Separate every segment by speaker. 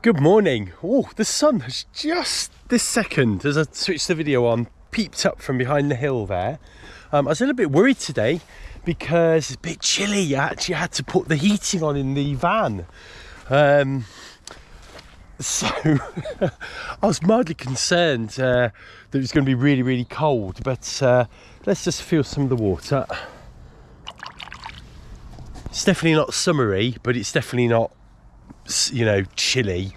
Speaker 1: Good morning. Oh, the sun has just this second, as I switched the video on, peeped up from behind the hill there. I was a little bit worried today because it's a bit chilly. I actually had to put the heating on in the van. So I was mildly concerned that it was going to be really, really cold, but let's just feel some of the water. It's definitely not summery, but it's definitely not, you know, chilly.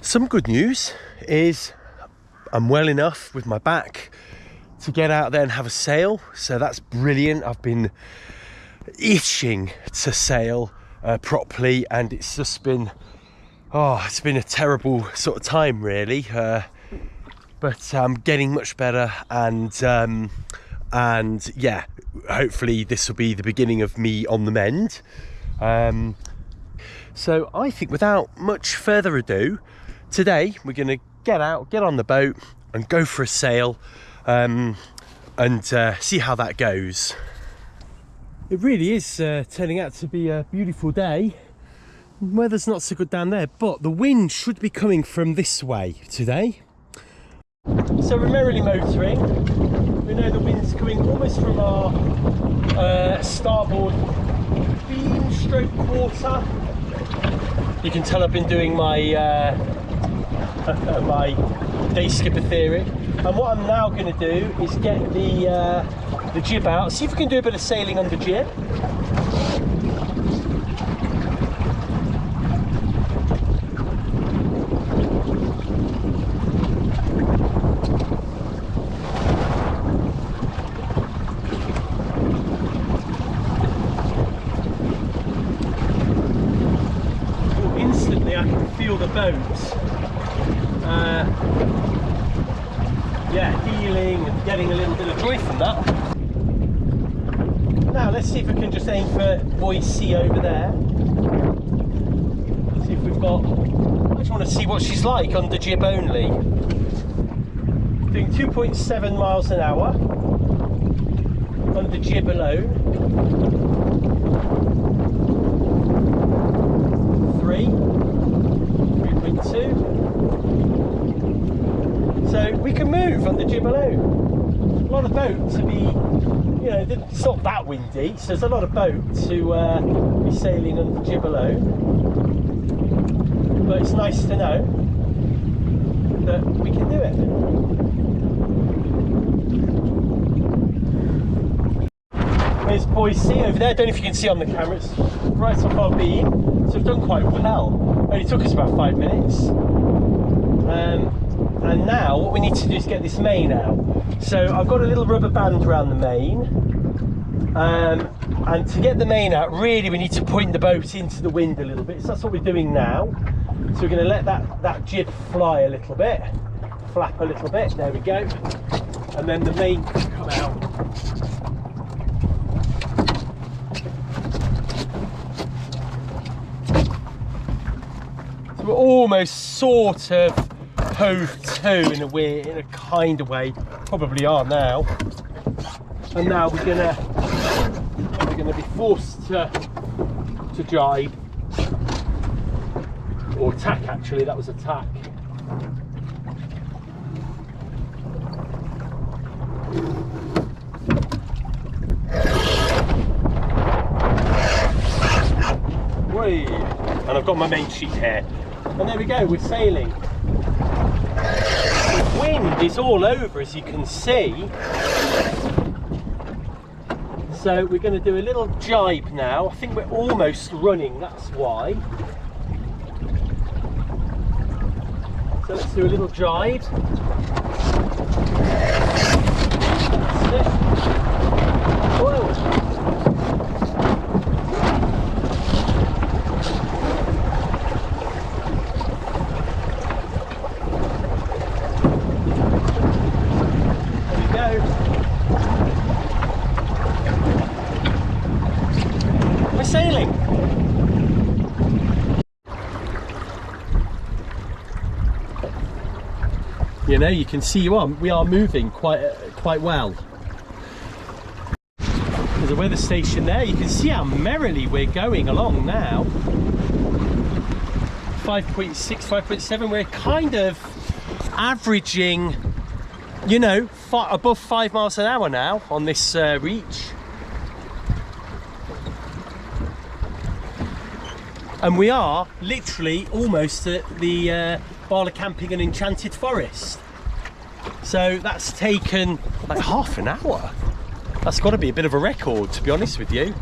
Speaker 1: Some good news is I'm well enough with my back to get out there and have a sail, so that's brilliant. I've been itching to sail properly, and it's just been, it's been a terrible sort of time really, but I'm getting much better, and yeah, hopefully this will be the beginning of me on the mend. So I think without much further ado, today we're going to get on the boat and go for a sail, and see how that goes. It really is turning out to be a beautiful day. Weather's not so good down there, but the wind should be coming from this way today. So we're merrily motoring. We know the wind's coming almost from our starboard beam stroke quarter. You can tell I've been doing my my day skipper theory, and what I'm now going to do is get the jib out, see if we can do a bit of sailing on the jib. The boat, yeah, healing and getting a little bit of joy from that. Now let's see if we can just aim for Boy C over there. See if we've got, I just want to see what she's like on the jib only. Doing 2.7 miles an hour on the jib alone. 3.2. So we can move on the jib alone. A lot of boats to be, you know, it's not that windy, so there's a lot of boats to be sailing on the jib alone. But it's nice to know that we can do it. There's Boy C over there. I don't know if you can see on the camera, it's right off our beam, so we've done quite well. Only took us about 5 minutes. And now what we need to do is get this main out. So I've got a little rubber band around the main, and to get the main out, really we need to point the boat into the wind a little bit. So that's what we're doing now. So we're going to let that jib fly a little bit, flap a little bit, there we go, and then the main can come out. So we're almost sort of hove to in a kind of way, probably are now. And now we're gonna be forced to jibe, or tack. Actually, that was a tack. Whee! And I've got my main sheet here. And there we go, we're sailing. The wind is all over, as you can see. So we're going to do a little jibe now. I think we're almost running, that's why. So let's do a little jibe. That's it. Whoa. Sailing. You know, you can see we are moving quite well. There's a weather station there. You can see how merrily we're going along now. 5.6, 5.7. We're kind of averaging, you know, above 5 miles an hour now on this reach. And we are literally almost at the Bala Camping and Enchanted Forest. So that's taken like half an hour. That's got to be a bit of a record, to be honest with you.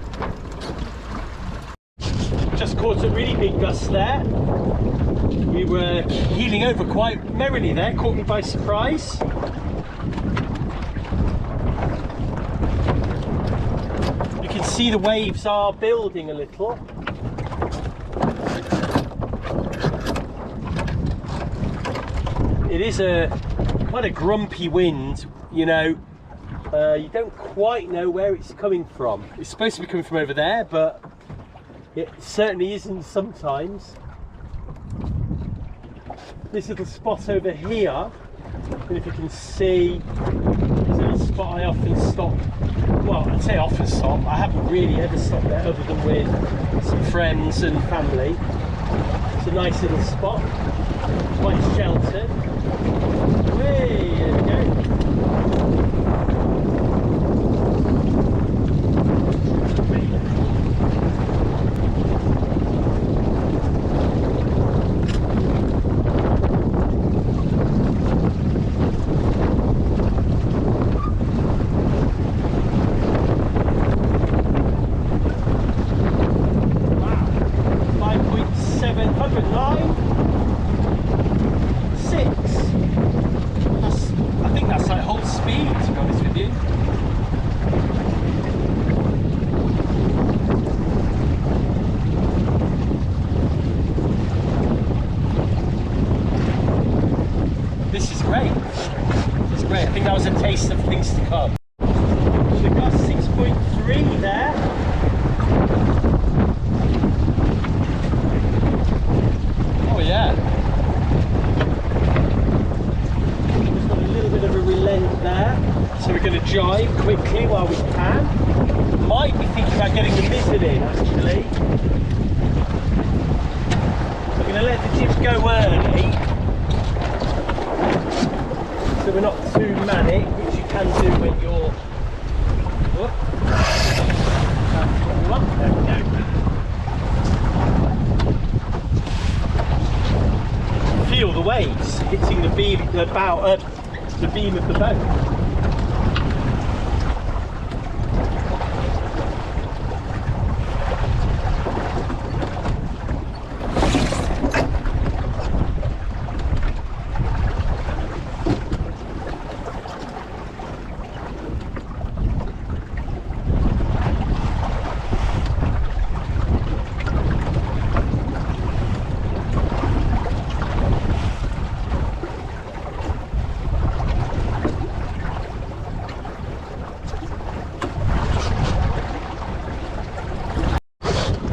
Speaker 1: Just caught a really big gust there. We were heeling over quite merrily there, caught me by surprise. You can see the waves are building a little. It is quite a grumpy wind, you know. You don't quite know where it's coming from. It's supposed to be coming from over there, but it certainly isn't sometimes. This little spot over here, and if you can see, is a little spot I often stop. Well, I'd say often stop. I haven't really ever stopped there other than with some friends and family. It's a nice little spot, quite sheltered. Way, there we go. Of things to come. The gust 6.3 there. Oh yeah. Just got a little bit of a relent there, so we're going to jibe quickly while we can. Might be thinking about getting the mizzen in actually. We're going to let the jib go early, so we're not too manic, which you can do when you're up. There we go. Feel the waves hitting the beam, the beam of the boat.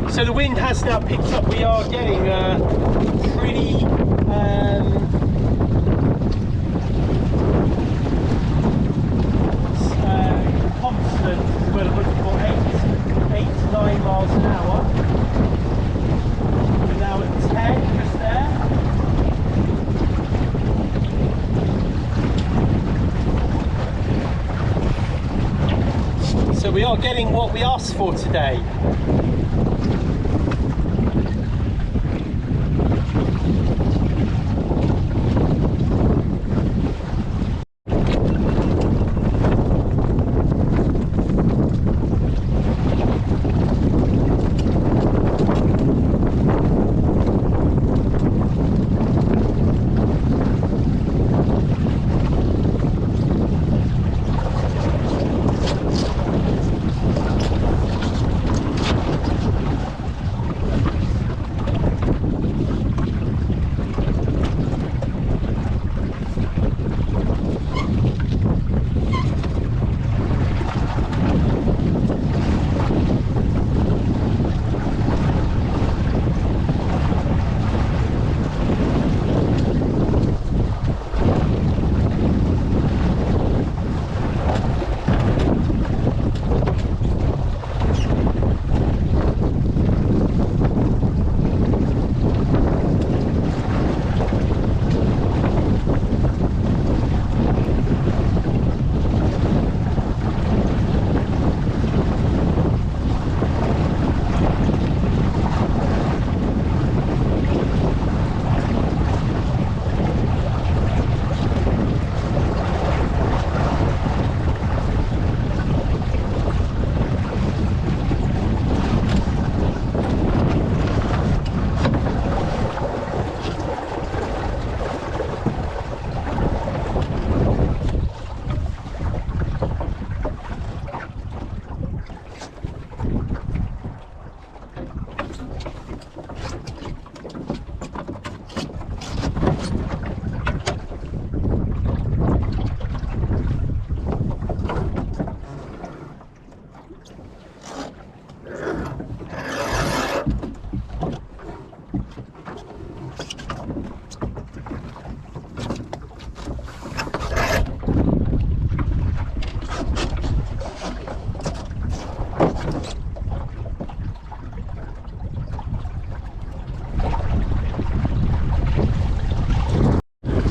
Speaker 1: So the wind has now picked up. We are getting pretty constant, we're looking for 8 to 9 miles an hour. We're now at 10 just there. So we are getting what we asked for today.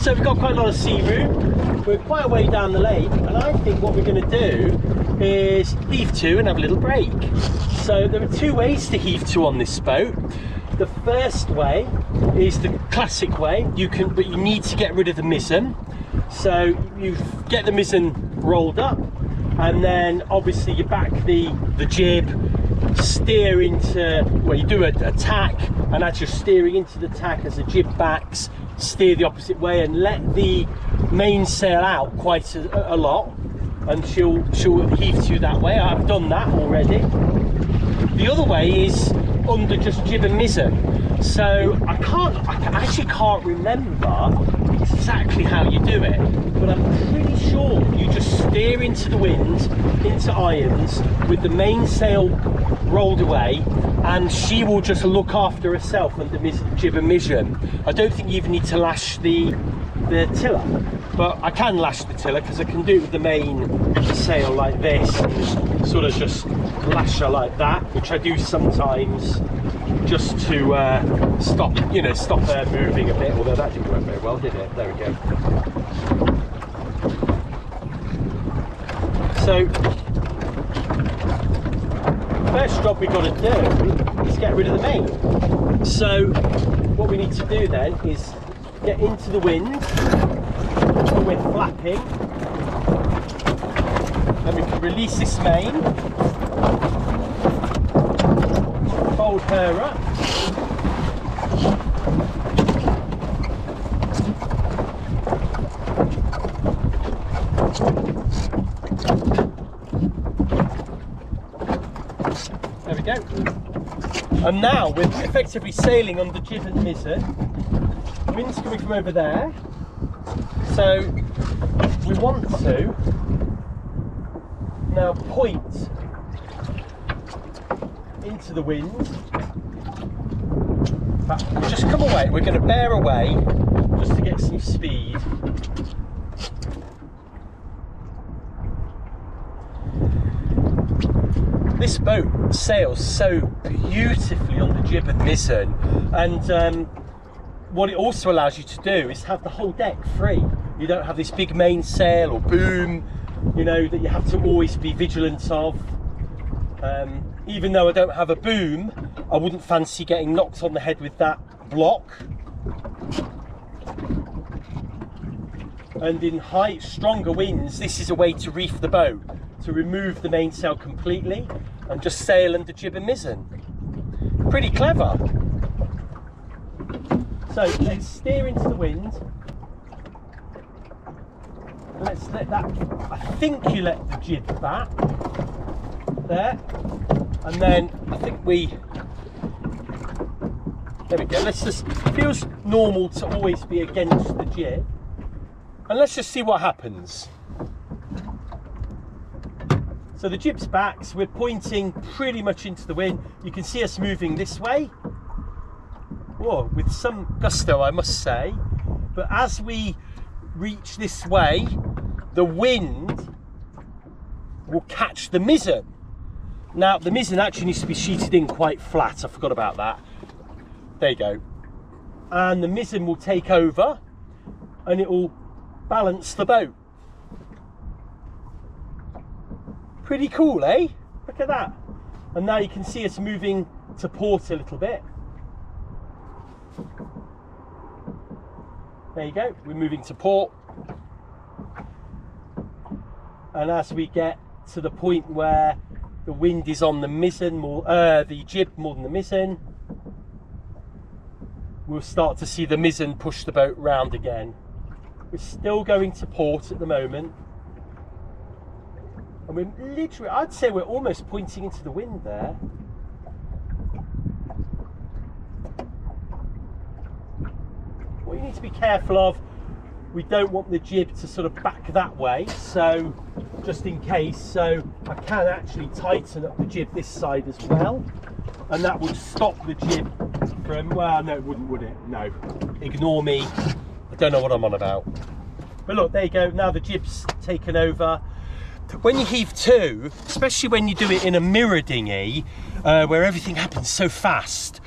Speaker 1: So we've got quite a lot of sea room. We're quite a way down the lake, and I think what we're going to do is heave to and have a little break. So there are two ways to heave to on this boat. The first way is the classic way. But you need to get rid of the mizzen. So you get the mizzen rolled up, and then obviously you back the jib, steer into, well, you do a tack, and as you're steering into the tack, as the jib backs, steer the opposite way and let the mainsail out quite a lot, and she'll heave to that way. I've done that already. The other way is under just jib and mizzen. So I actually can't remember exactly how you do it, but I'm pretty sure you just steer into the wind, into irons, with the mainsail rolled away, and she will just look after herself under jib and mizzen. I don't think you even need to lash the tiller, but I can lash the tiller because I can do it with the main sail like this, and sort of just lash her like that, which I do sometimes just to stop her moving a bit, although that didn't work very well, did it? There we go. So first job we've got to do is get rid of the main. So what we need to do then is get into the wind when we're flapping, and we can release this main, fold her up, there we go. And now we're effectively sailing under jib and mizzen. Wind's coming from over there, so we want to now point into the wind. In fact, we'll just come away. We're going to bear away just to get some speed. This boat sails so beautifully on the jib and mizzen, and what it also allows you to do is have the whole deck free. You don't have this big mainsail or boom, that you have to always be vigilant of. Even though I don't have a boom, I wouldn't fancy getting knocked on the head with that block. And in high, stronger winds, this is a way to reef the boat, to remove the mainsail completely and just sail under jib and mizzen. Pretty clever. So let's steer into the wind. Let's let that, I think you let the jib back there, and then I think there we go. Let's just, it feels normal to always be against the jib, and let's just see what happens. So the jib's back, so we're pointing pretty much into the wind. You can see us moving this way. Whoa, with some gusto, I must say. But as we reach this way, the wind will catch the mizzen. Now, the mizzen actually needs to be sheeted in quite flat. I forgot about that. There you go. And the mizzen will take over, and it will balance the boat. Pretty cool, eh? Look at that. And now you can see us moving to port a little bit. There you go, we're moving to port. And as we get to the point where the wind is on the mizzen, the jib more than the mizzen, we'll start to see the mizzen push the boat round again. We're still going to port at the moment. And we're literally, I'd say we're almost pointing into the wind there. What you need to be careful of, we don't want the jib to sort of back that way, so just in case, so I can actually tighten up the jib this side as well, and that would stop the jib from, well, no, it wouldn't, would it? No. Ignore me. I don't know what I'm on about. But look, there you go. Now the jib's taken over. When you heave to, especially when you do it in a mirror dinghy, where everything happens so fast,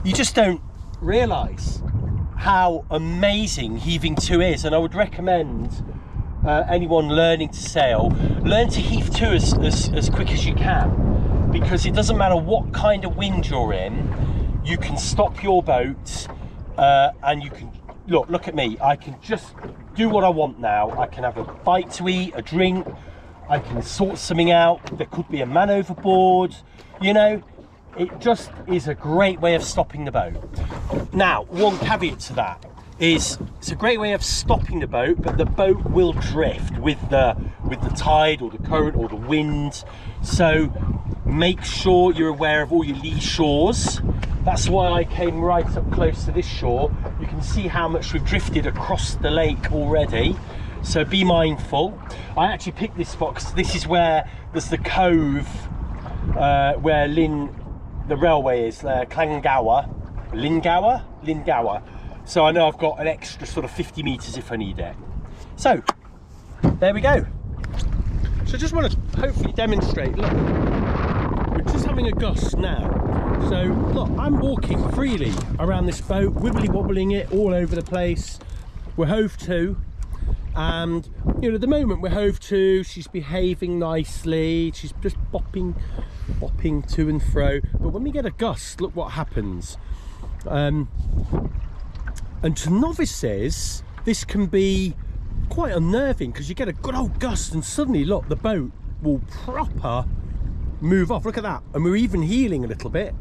Speaker 1: you just don't realise how amazing heaving to is. And I would recommend anyone learning to sail, learn to heave to as quick as you can, because it doesn't matter what kind of wind you're in, you can stop your boat and you can, look at me, I can just do what I want now. I can have a bite to eat, a drink, I can sort something out, there could be a man overboard, you know, it just is a great way of stopping the boat. Now, one caveat to that is it's a great way of stopping the boat, but the boat will drift with the tide or the current or the wind. So make sure you're aware of all your lee shores. That's why I came right up close to this shore. You can see how much we've drifted across the lake already. So be mindful. I actually picked this spot because this is where there's the cove where the railway is, Llangower. So I know I've got an extra sort of 50 metres if I need it. So there we go. So I just want to hopefully demonstrate, look, we're just having a gust now. So look, I'm walking freely around this boat, wibbly wobbling it all over the place. We're hove to, and you know, at the moment we're hove to, she's behaving nicely, she's just bopping to and fro. But when we get a gust, look what happens. And to novices, this can be quite unnerving, because you get a good old gust and suddenly, look, the boat will proper move off. Look at that. And we're even heeling a little bit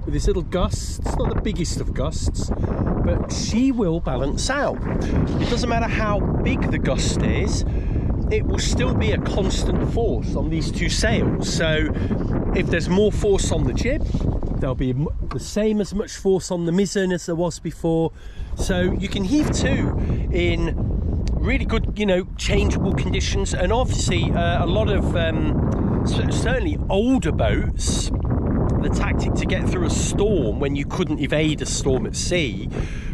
Speaker 1: with this little gust. It's not the biggest of gusts, but she will balance out. It doesn't matter how big the gust is, it will still be a constant force on these two sails. So if there's more force on the jib, there'll be the same as much force on the mizzen as there was before. So you can heave to in really good, you know, changeable conditions. And obviously a lot of certainly older boats, the tactic to get through a storm when you couldn't evade a storm at sea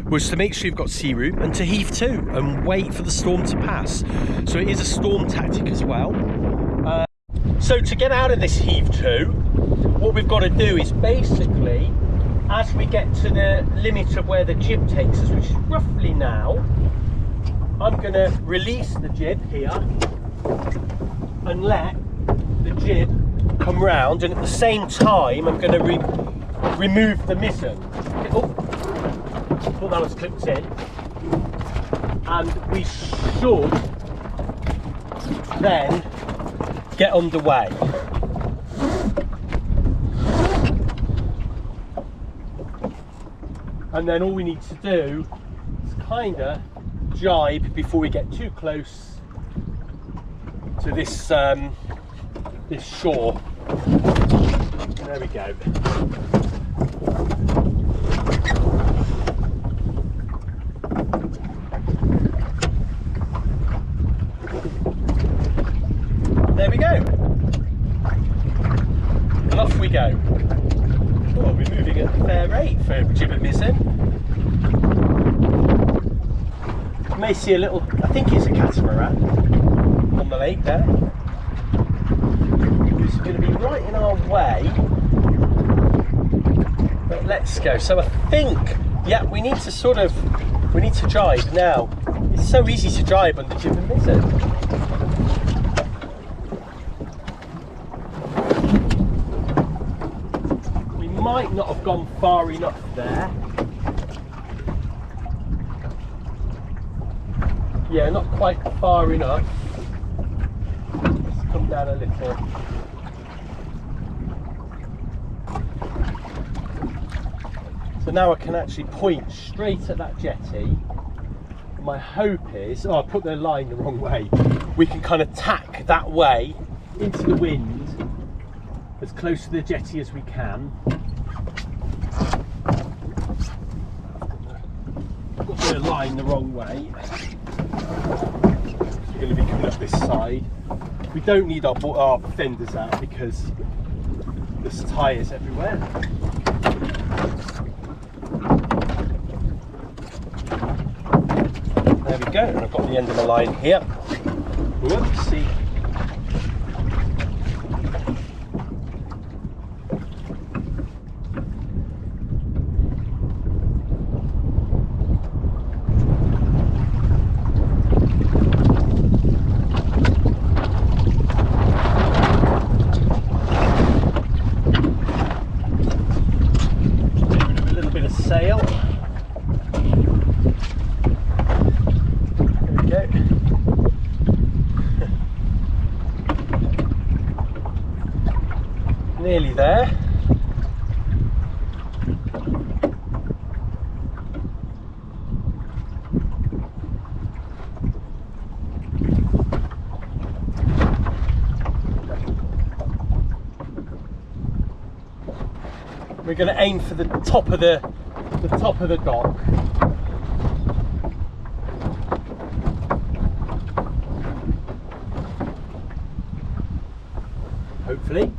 Speaker 1: was to make sure you've got sea room and to heave to and wait for the storm to pass. So it is a storm tactic as well. So to get out of this heave to, what we've got to do is basically, as we get to the limit of where the jib takes us, which is roughly now, I'm going to release the jib here and let the jib come round, and at the same time I'm going to remove the mizzen. Oh, thought that was clipped in, and we should then get underway. And then all we need to do is kind of jibe before we get too close to this this shore. There we go. There we go. And off we go. Oh, we're moving at a fair rate for Jib and Mizzen. You may see a little, I think it's a catamaran on the lake there. It's going to be right in our way. But let's go. So I think, yeah, we need to jibe now. It's so easy to jibe under Jib and Mizzen. Might not have gone far enough there. Yeah, not quite far enough. Let's come down a little. So now I can actually point straight at that jetty. My hope is, oh, I put the line the wrong way. We can kind of tack that way into the wind as close to the jetty as we can. Got the line the wrong way. We're going to be coming up this side. We don't need our fenders out because there's tyres everywhere. There we go, and I've got the end of the line here. Whoopsie. Sail. There we go. Nearly there. We're going to aim for the top of the dock. Hopefully.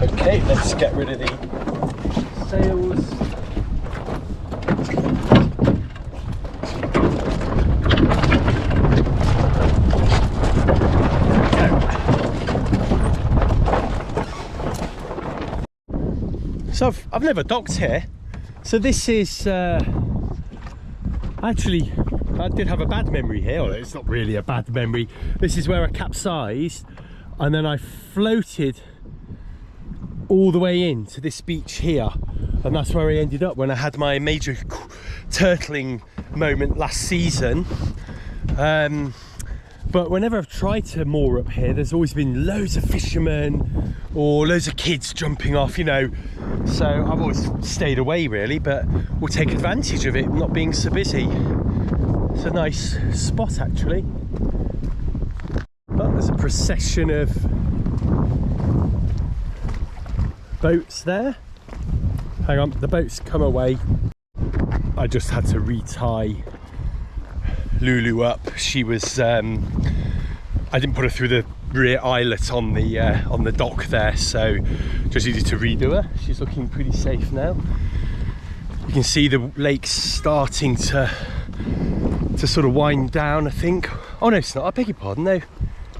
Speaker 1: Okay, let's get rid of the sails. So I've never docked here, so this is actually, I did have a bad memory here. Well, it's not really a bad memory. This is where I capsized and then I floated all the way into this beach here, and that's where I ended up when I had my major turtling moment last season. But whenever I've tried to moor up here, there's always been loads of fishermen or loads of kids jumping off, you know, so I've always stayed away really, but we'll take advantage of it not being so busy. It's a nice spot actually. Oh, there's a procession of boats there. Hang on, the boats come away. I just had to retie Lulu up. She was I didn't put her through the rear eyelet on the dock there, so just needed to redo her. She's looking pretty safe now. You can see the lake's starting to sort of wind down, I think. Oh no, it's not, I beg your pardon, no.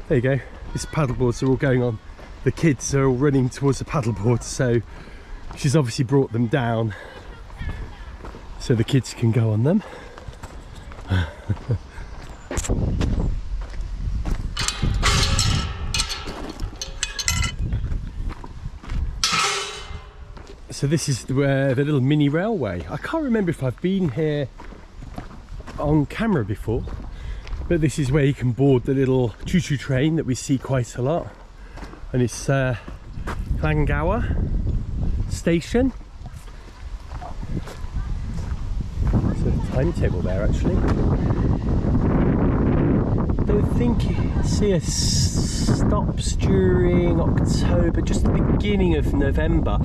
Speaker 1: There you go, these paddleboards are all going on. The kids are all running towards the paddleboard, so she's obviously brought them down so the kids can go on them. So this is the little mini railway. I can't remember if I've been here on camera before, but this is where you can board the little choo-choo train that we see quite a lot, and it's Llangower station. There's a timetable there actually. I don't think you see it stops during October, just the beginning of November.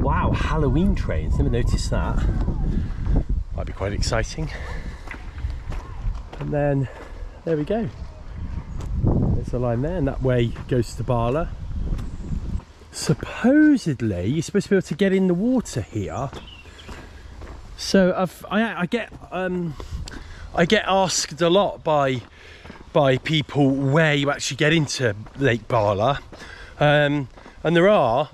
Speaker 1: Wow, Halloween trains, never noticed that. Might be quite exciting. And then there we go, there's a line there, and that way goes to Bala. Supposedly you're supposed to be able to get in the water here, so I get asked a lot by people where you actually get into Lake Bala, and there are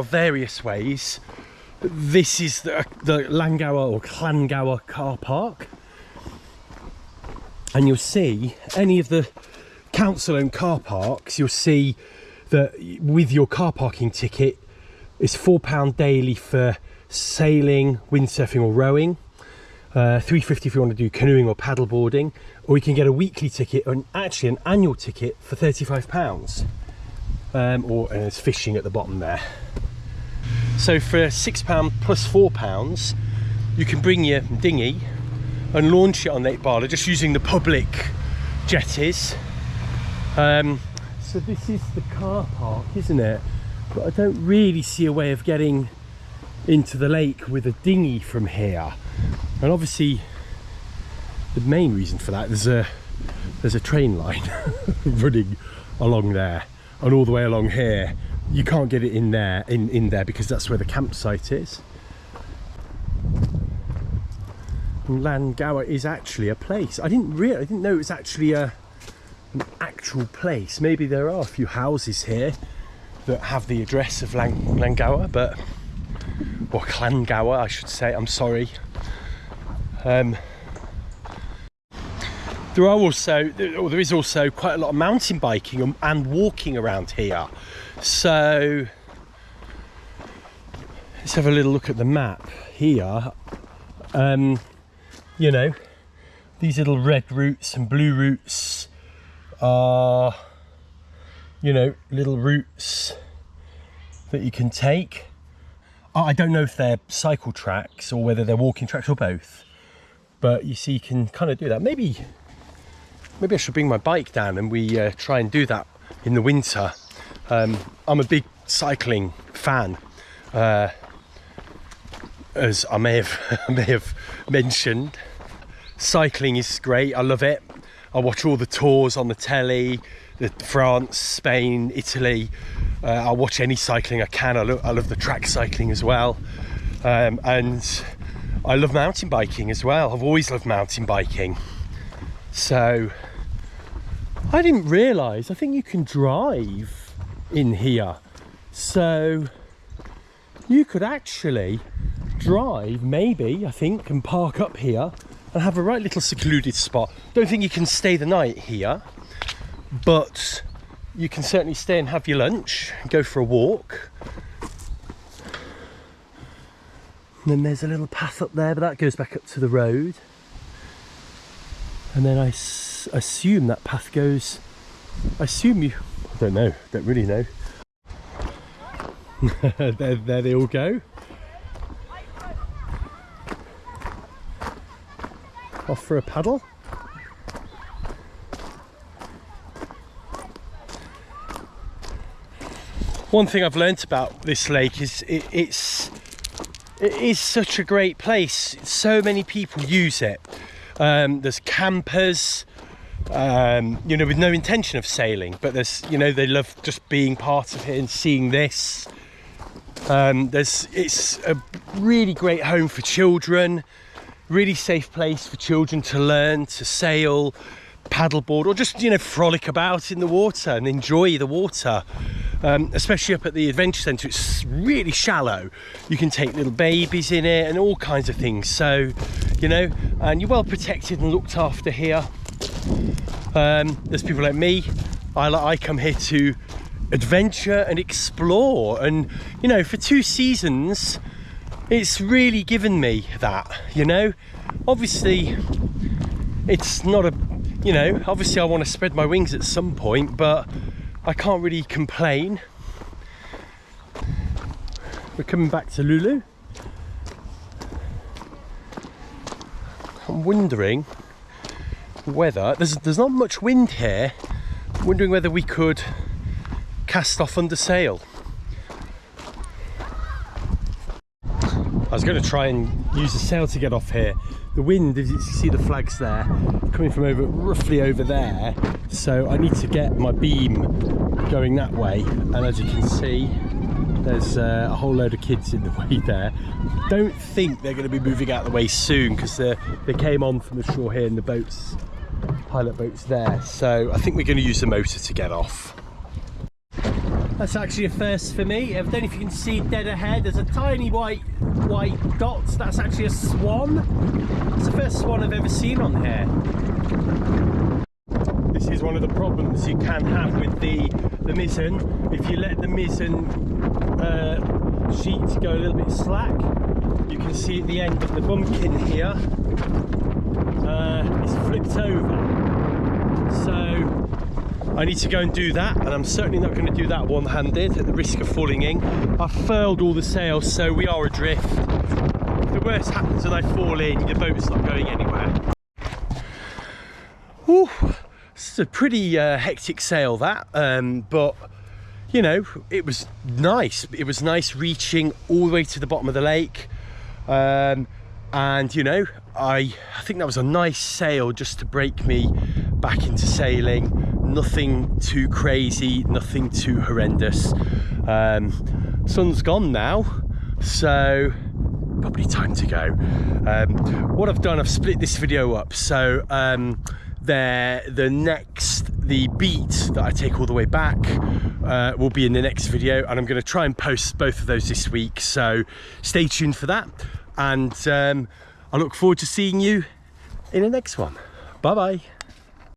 Speaker 1: various ways. This is the Llangower or Llangower car park, and you'll see any of the council-owned car parks, you'll see that with your car parking ticket it's £4 daily for sailing, windsurfing or rowing, £3.50 if you want to do canoeing or paddleboarding, or you can get a weekly ticket, or actually an annual ticket for £35, and there's fishing at the bottom there. So for £6 plus £4 you can bring your dinghy and launch it on Lake Bala just using the public jetties. So this is the car park, isn't it? But I don't really see a way of getting into the lake with a dinghy from here. And obviously the main reason for that, there's a train line running along there and all the way along here. You can't get it in there because that's where the campsite is. And Llangower is actually a place. I didn't know it was actually an actual place. Maybe there are a few houses here that have the address of Llangower, or Llangower, I should say. I'm sorry. There is also quite a lot of mountain biking and walking around here. So let's have a little look at the map here. You know, these little red routes and blue routes are, you know, little routes that you can take. I don't know if they're cycle tracks or whether they're walking tracks or both, but you see, you can kind of do that. Maybe I should bring my bike down and we try and do that in the winter. I'm a big cycling fan, as I may have mentioned. Cycling is great. I love it. I watch all the tours on the telly, France, Spain, Italy. I'll watch any cycling I can. I love the track cycling as well, and I love mountain biking as well. I've always loved mountain biking. So I didn't realise, I think you can drive in here. So you could actually drive, maybe, I think, and park up here and have a right little secluded spot. Don't think you can stay the night here, but you can certainly stay and have your lunch, go for a walk. And then there's a little path up there, but that goes back up to the road. And then I assume that path goes, I don't know, don't really know. there they all go. Off for a paddle. One thing I've learnt about this lake is it is such a great place. So many people use it. There's campers, you know, with no intention of sailing, but there's, you know, they love just being part of it and seeing this. It's a really great home for children, really safe place for children to learn to sail, paddleboard, or just, you know, frolic about in the water and enjoy the water. Especially up at the adventure centre, it's really shallow. You can take little babies in it and all kinds of things. So, you know, and you're well protected and looked after here. There's people like me. I come here to adventure and explore, and, you know, for 2 seasons, it's really given me that, you know. Obviously, it's not a, you know, obviously I want to spread my wings at some point, but I can't really complain. We're coming back to Lulu. I'm wondering whether there's not much wind here. I'm wondering whether we could cast off under sail. I was going to try and use the sail to get off here. The wind, as you can see the flags there, coming from roughly over there. So I need to get my beam going that way. And as you can see, there's a whole load of kids in the way there. Don't think they're going to be moving out of the way soon, because they came on from the shore here in the boats, pilot boats there. So I think we're going to use the motor to get off. That's actually a first for me. I don't know if you can see dead ahead, there's a tiny white dot. That's actually a swan. It's the first swan I've ever seen on here. This is one of the problems you can have with the mizzen. If you let the mizzen sheet go a little bit slack, you can see at the end that the bumpkin here is flipped over. So I need to go and do that, and I'm certainly not going to do that one-handed at the risk of falling in. I've furled all the sails, so we are adrift. If the worst happens and I fall in, your boat's not going anywhere. Whew, it's a pretty hectic sail, that, but you know, it was nice. It was nice reaching all the way to the bottom of the lake. And you know, I think that was a nice sail just to break me back into sailing. Nothing too crazy, nothing too horrendous. Sun's gone now, so probably time to go. What I've done, I've split this video up. So the beat that I take all the way back will be in the next video, and I'm going to try and post both of those this week, so stay tuned for that. And I look forward to seeing you in the next one. Bye bye.